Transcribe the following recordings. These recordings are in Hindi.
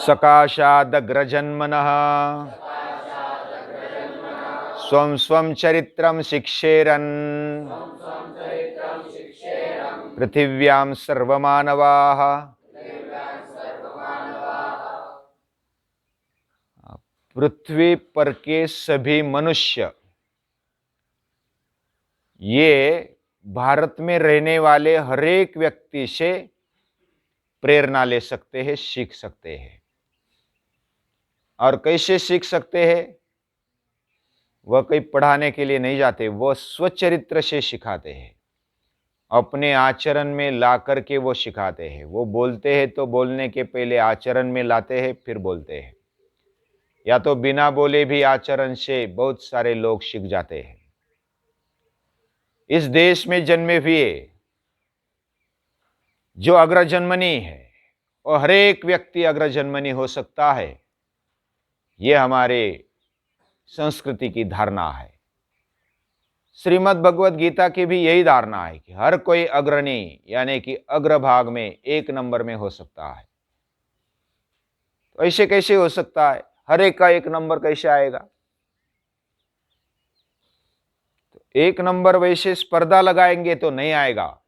सकाशादग्रजन्मनः स्वं स्वं चरित्रं शिक्षेरन् पृथिव्यां सर्वमानवाः। पृथ्वी पर के सभी मनुष्य ये भारत में रहने वाले हर एक व्यक्ति से प्रेरणा ले सकते हैं, सीख सकते हैं। और कैसे सीख सकते हैं? वह कहीं पढ़ाने के लिए नहीं जाते, वो स्वचरित्र से सिखाते हैं, अपने आचरण में ला करके वो सिखाते हैं। वो बोलते हैं तो बोलने के पहले आचरण में लाते हैं, फिर बोलते हैं। या तो बिना बोले भी आचरण से बहुत सारे लोग सीख जाते हैं। इस देश में जन्मे हुए जो अग्रजन्मनी है, और हर एक व्यक्ति अग्रजन्मनी हो सकता है, यह हमारे संस्कृति की धारणा है। श्रीमद् भगवद गीता की भी यही धारणा है कि हर कोई अग्रणी यानी कि अग्रभाग में एक नंबर में हो सकता है। तो ऐसे कैसे हो सकता है? हर एक का एक नंबर कैसे आएगा? तो एक नंबर वैसे स्पर्धा लगाएंगे तो नहीं आएगा,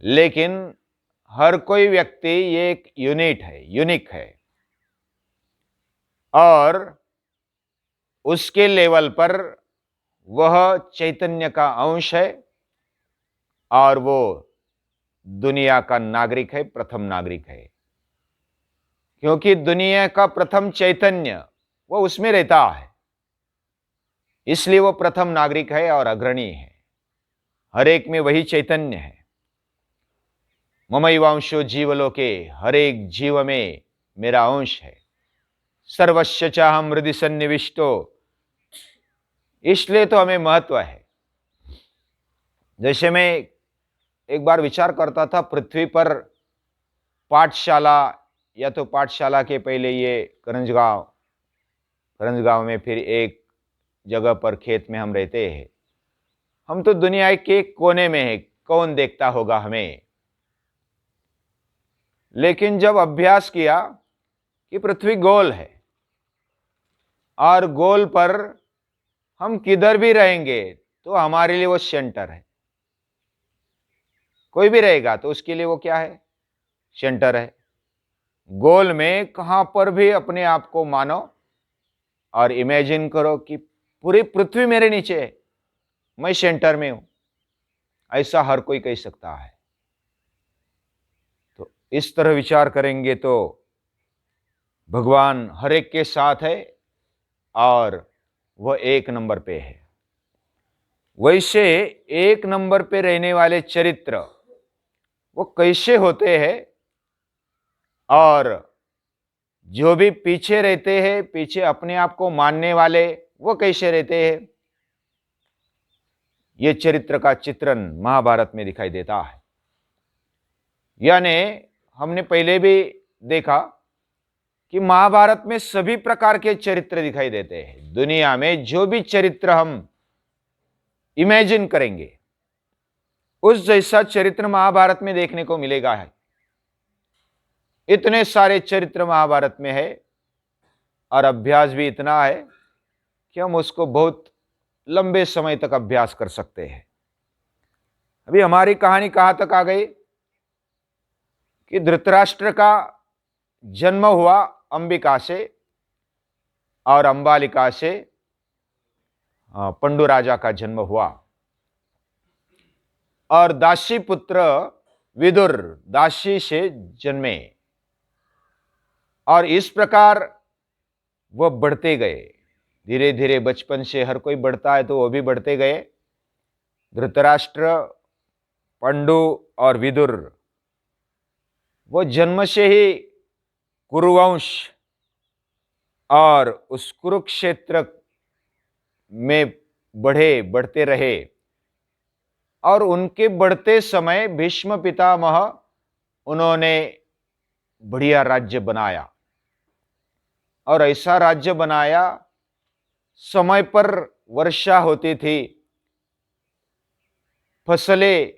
लेकिन हर कोई व्यक्ति ये एक यूनिट है, यूनिक है, और उसके लेवल पर वह चैतन्य का अंश है, और वो दुनिया का नागरिक है, प्रथम नागरिक है। क्योंकि दुनिया का प्रथम चैतन्य वो उसमें रहता है, इसलिए वो प्रथम नागरिक है और अग्रणी है। हर एक में वही चैतन्य है। ममैवांशो जीवलोके, हर एक जीव में मेरा अंश है। सर्वस्य चाहम हृदि सन्निविष्टो, इसलिए तो हमें महत्व है। जैसे मैं एक बार विचार करता था, पृथ्वी पर पाठशाला, या तो पाठशाला के पहले ये करंजगांव में फिर एक जगह पर खेत में हम रहते हैं। हम तो दुनिया के कोने में है, कौन देखता होगा हमें? लेकिन जब अभ्यास किया कि पृथ्वी गोल है, और गोल पर हम किधर भी रहेंगे तो हमारे लिए वो सेंटर है। कोई भी रहेगा तो उसके लिए वो क्या है? सेंटर है। गोल में कहां पर भी अपने आप को मानो और इमेजिन करो कि पूरी पृथ्वी मेरे नीचे है, मैं सेंटर में हूं। ऐसा हर कोई कह सकता है। तो इस तरह विचार करेंगे तो भगवान हर एक के साथ है और वह एक नंबर पे है। वैसे एक नंबर पे रहने वाले चरित्र वो कैसे होते हैं, और जो भी पीछे रहते हैं, पीछे अपने आप को मानने वाले, वो कैसे रहते हैं? ये चरित्र का चित्रण महाभारत में दिखाई देता है। यानी हमने पहले भी देखा कि महाभारत में सभी प्रकार के चरित्र दिखाई देते हैं। दुनिया में जो भी चरित्र हम इमेजिन करेंगे, उस जैसा चरित्र महाभारत में देखने को मिलेगा है। इतने सारे चरित्र महाभारत में है, और अभ्यास भी इतना है कि हम उसको बहुत लंबे समय तक अभ्यास कर सकते हैं। अभी हमारी कहानी कहां तक आ गई कि धृतराष्ट्र का जन्म हुआ अंबिका से, और अंबालिका से पंडु राजा का जन्म हुआ, और दासी पुत्र विदुर दासी से जन्मे, और इस प्रकार वह बढ़ते गए। धीरे धीरे बचपन से हर कोई बढ़ता है, तो वो भी बढ़ते गए। धृतराष्ट्र, पंडु और विदुर वो जन्म से ही कुरुवंश और उस कुरुक्षेत्र में बढ़ते रहे, और उनके बढ़ते समय भीष्म पितामह उन्होंने बढ़िया राज्य बनाया, और ऐसा राज्य बनाया, समय पर वर्षा होती थी, फसलें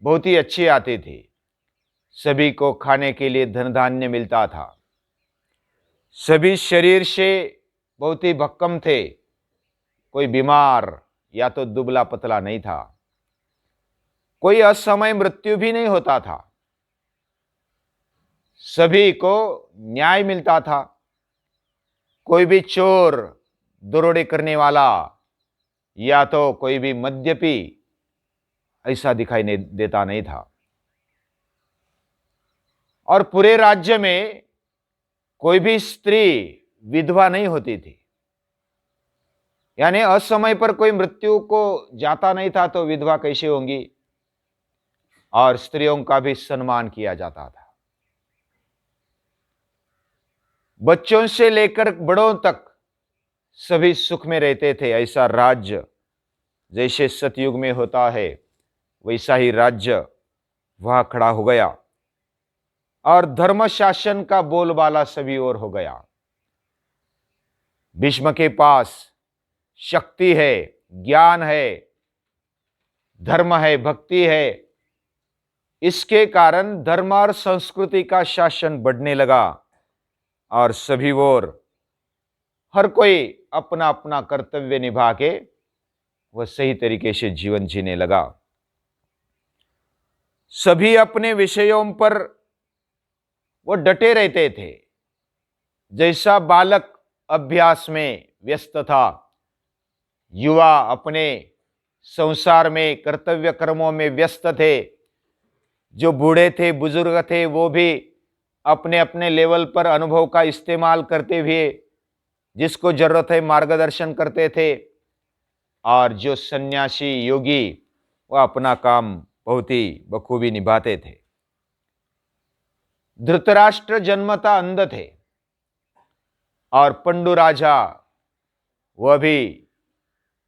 बहुत ही अच्छी आती थी, सभी को खाने के लिए धन धान्य मिलता था। सभी शरीर से बहुत ही भक्कम थे, कोई बीमार या तो दुबला पतला नहीं था। कोई असमय मृत्यु भी नहीं होता था। सभी को न्याय मिलता था। कोई भी चोर, दरोड़े करने वाला या तो कोई भी मद्यपी ऐसा दिखाई नहीं देता नहीं था। और पूरे राज्य में कोई भी स्त्री विधवा नहीं होती थी। यानी असमय पर कोई मृत्यु को जाता नहीं था तो विधवा कैसे होंगी। और स्त्रियों का भी सम्मान किया जाता था। बच्चों से लेकर बड़ों तक सभी सुख में रहते थे। ऐसा राज्य जैसे सतयुग में होता है वैसा ही राज्य वहां खड़ा हो गया और धर्म शासन का बोलबाला सभी ओर हो गया। भीष्म के पास शक्ति है, ज्ञान है, धर्म है, भक्ति है। इसके कारण धर्म और संस्कृति का शासन बढ़ने लगा और सभी ओर हर कोई अपना अपना कर्तव्य निभा के वह सही तरीके से जीवन जीने लगा। सभी अपने विषयों पर वो डटे रहते थे। जैसा बालक अभ्यास में व्यस्त था, युवा अपने संसार में कर्तव्य कर्मों में व्यस्त थे, जो बूढ़े थे, बुजुर्ग थे, वो भी अपने अपने लेवल पर अनुभव का इस्तेमाल करते हुए जिसको जरूरत है मार्गदर्शन करते थे। और जो सन्यासी योगी वह अपना काम बहुत ही बखूबी निभाते थे। धृतराष्ट्र जन्मतः अंध थे और पंडु राजा वह भी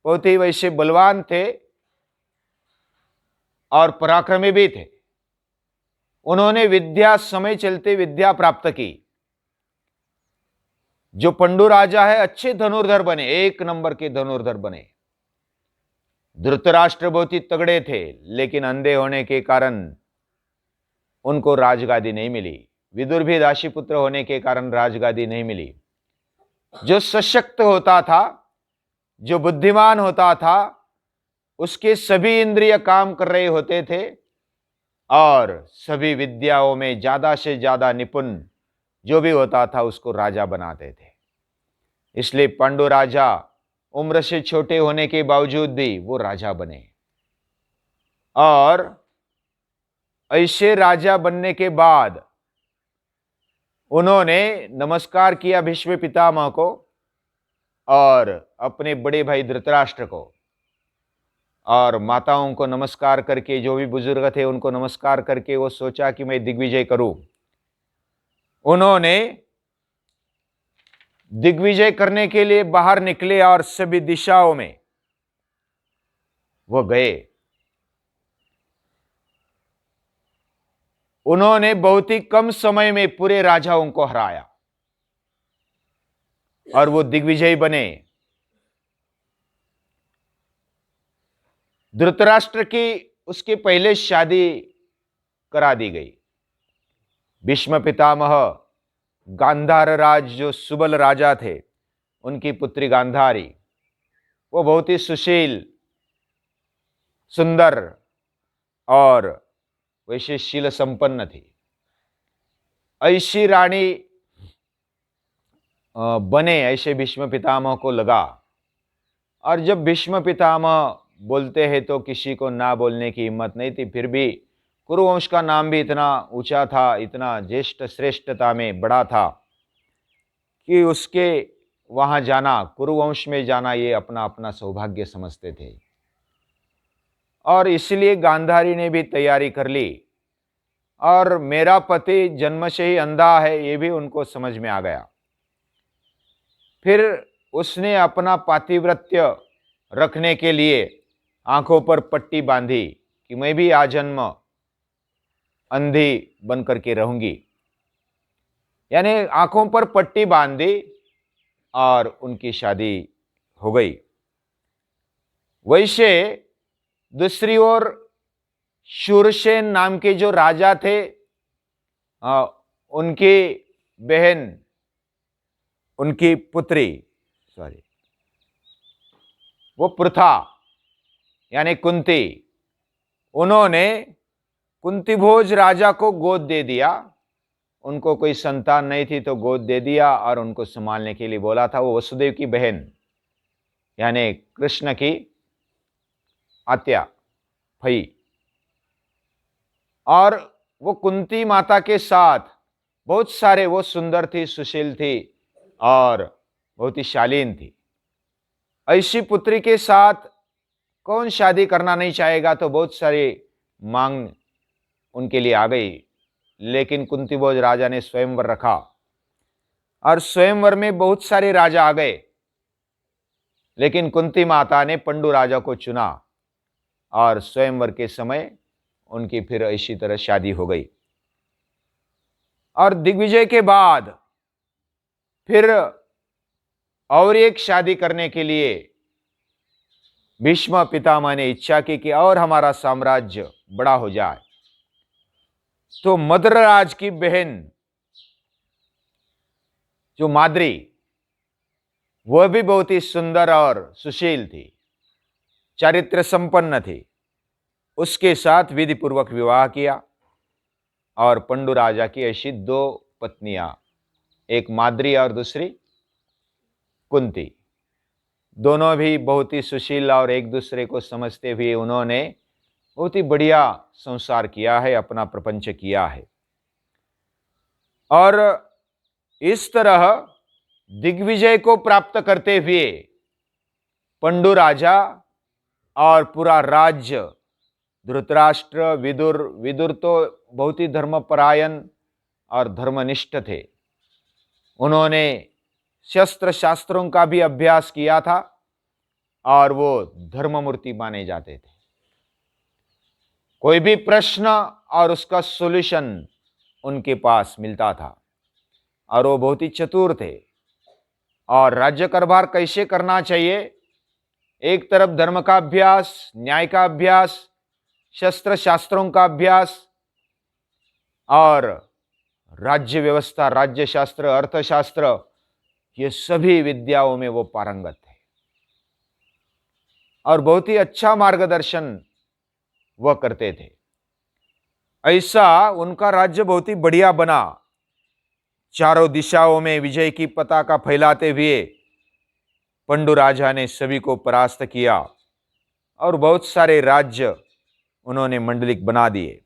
बहुत ही वैसे बलवान थे और पराक्रमी भी थे। उन्होंने विद्या समय चलते विद्या प्राप्त की। जो पंडु राजा है अच्छे धनुर्धर बने, एक नंबर के धनुर्धर बने। धृतराष्ट्र बहुत ही तगड़े थे लेकिन अंधे होने के कारण उनको राजगादी नहीं मिली। विदुर भी दासीपुत्र होने के कारण राजगादी नहीं मिली। जो सशक्त होता था, जो बुद्धिमान होता था, उसके सभी इंद्रिय काम कर रहे होते थे और सभी विद्याओं में ज्यादा से ज्यादा निपुण जो भी होता था उसको राजा बनाते थे। इसलिए पांडु राजा उम्र से छोटे होने के बावजूद भी वो राजा बने। और ऐसे राजा बनने के बाद उन्होंने नमस्कार किया भीष्म पितामह को और अपने बड़े भाई धृतराष्ट्र को, और माताओं को नमस्कार करके, जो भी बुजुर्ग थे उनको नमस्कार करके वो सोचा कि मैं दिग्विजय करूं। उन्होंने दिग्विजय करने के लिए बाहर निकले और सभी दिशाओं में वो गए। उन्होंने बहुत ही कम समय में पूरे राजाओं को हराया और वो दिग्विजयी बने। धृतराष्ट्र की उसके पहले शादी करा दी गई। भीष्म पितामह गांधार राज जो सुबल राजा थे उनकी पुत्री गांधारी, वो बहुत ही सुशील, सुंदर और वैसे शील संपन्न थी। ऐसी रानी बने ऐसे भीष्म पितामह को लगा। और जब भीष्म पितामह बोलते हैं तो किसी को ना बोलने की हिम्मत नहीं थी। फिर भी कुरुवंश का नाम भी इतना ऊंचा था, इतना ज्येष्ठ श्रेष्ठता में बड़ा था कि उसके वहां जाना, कुरुवंश में जाना, ये अपना अपना सौभाग्य समझते थे। और इसलिए गांधारी ने भी तैयारी कर ली। और मेरा पति जन्म से ही अंधा है ये भी उनको समझ में आ गया। फिर उसने अपना पातिव्रत्य रखने के लिए आंखों पर पट्टी बांधी कि मैं भी आजन्म अंधी बन करके रहूंगी। यानी आंखों पर पट्टी बांधी और उनकी शादी हो गई। वैसे दूसरी ओर शूरसेन नाम के जो राजा थे उनकी बहन, उनकी पुत्री, सॉरी, वो पृथा यानी कुंती, उन्होंने कुंती भोज राजा को गोद दे दिया। उनको कोई संतान नहीं थी तो गोद दे दिया और उनको संभालने के लिए बोला था। वो वसुदेव की बहन यानी कृष्ण की आत्या, भई, और वो कुंती माता के साथ बहुत सारे, वो सुंदर थी, सुशील थी और बहुत ही शालीन थी। ऐसी पुत्री के साथ कौन शादी करना नहीं चाहेगा, तो बहुत सारी मांग उनके लिए आ गई। लेकिन कुंती भोज राजा ने स्वयंवर रखा और स्वयंवर में बहुत सारे राजा आ गए, लेकिन कुंती माता ने पंडु राजा को चुना और स्वयंवर के समय उनकी फिर इसी तरह शादी हो गई। और दिग्विजय के बाद फिर और एक शादी करने के लिए भीष्म पितामह ने इच्छा की कि और हमारा साम्राज्य बड़ा हो जाए। तो मद्रराज की बहन जो माद्री, वह भी बहुत ही सुंदर और सुशील थी, चारित्र संपन्न थी। उसके साथ विधि पूर्वक विवाह किया और पंडु राजा की ऐसी दो पत्नियां, एक माद्री और दूसरी कुंती, दोनों भी बहुत ही सुशील और एक दूसरे को समझते हुए उन्होंने बहुत ही बढ़िया संसार किया है, अपना प्रपंच किया है। और इस तरह दिग्विजय को प्राप्त करते हुए पंडु राजा और पूरा राज्य, धृतराष्ट्र, विदुर, विदुर तो बहुत ही धर्मपरायण और धर्मनिष्ठ थे। उन्होंने शस्त्र शास्त्रों का भी अभ्यास किया था और वो धर्ममूर्ति माने जाते थे। कोई भी प्रश्न और उसका सॉल्यूशन उनके पास मिलता था और वो बहुत ही चतुर थे। और राज्य कारभार कैसे करना चाहिए, एक तरफ धर्म का अभ्यास, न्याय का अभ्यास, शस्त्र शास्त्रों का अभ्यास और राज्य व्यवस्था, राज्य शास्त्र, अर्थशास्त्र, ये सभी विद्याओं में वो पारंगत थे और बहुत ही अच्छा मार्गदर्शन वह करते थे। ऐसा उनका राज्य बहुत ही बढ़िया बना, चारों दिशाओं में विजय की पताका फैलाते हुए पंडु राजा ने सभी को परास्त किया और बहुत सारे राज्य उन्होंने मंडलिक बना दिए।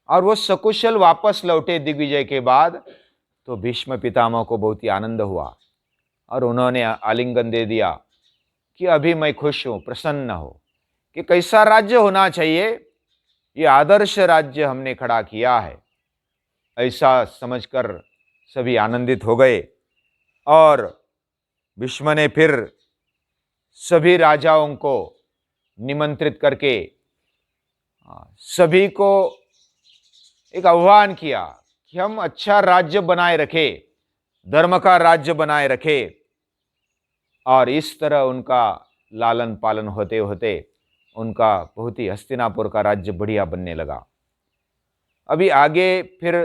और वो सकुशल वापस लौटे दिग्विजय के बाद, तो भीष्म पितामह को बहुत ही आनंद हुआ और उन्होंने आलिंगन दे दिया कि अभी मैं खुश हूं, प्रसन्न हो, कि कैसा राज्य होना चाहिए, ये आदर्श राज्य हमने खड़ा किया है, ऐसा समझकर सभी आनंदित हो गए। और भीष्म ने फिर सभी राजाओं को निमंत्रित करके सभी को एक आह्वान किया कि हम अच्छा राज्य बनाए रखें, धर्म का राज्य बनाए रखें। और इस तरह उनका लालन पालन होते होते उनका बहुत ही हस्तिनापुर का राज्य बढ़िया बनने लगा। अभी आगे फिर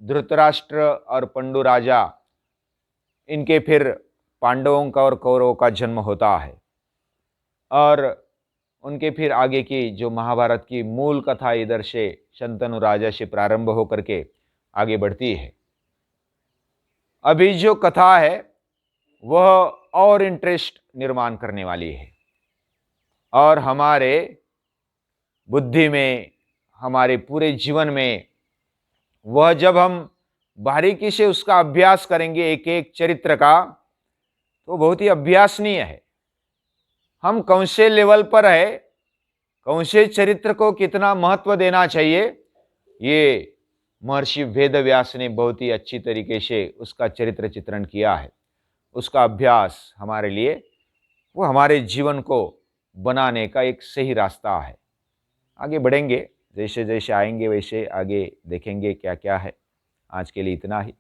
धृतराष्ट्र और पंडु राजा, इनके फिर पांडवों का और कौरवों का जन्म होता है और उनके फिर आगे की जो महाभारत की मूल कथा इधर से शंतनु राजा से प्रारंभ होकर के आगे बढ़ती है। अभी जो कथा है वह और इंटरेस्ट निर्माण करने वाली है और हमारे बुद्धि में, हमारे पूरे जीवन में वह जब हम बारीकी से उसका अभ्यास करेंगे एक एक चरित्र का, तो बहुत ही अभ्यासनीय है। हम कौन से लेवल पर है, कौन से चरित्र को कितना महत्व देना चाहिए, ये महर्षि वेदव्यास ने बहुत ही अच्छी तरीके से उसका चरित्र चित्रण किया है। उसका अभ्यास हमारे लिए, वो हमारे जीवन को बनाने का एक सही रास्ता है। आगे बढ़ेंगे, जैसे जैसे आएंगे वैसे आगे देखेंगे क्या क्या है। आज के लिए इतना ही।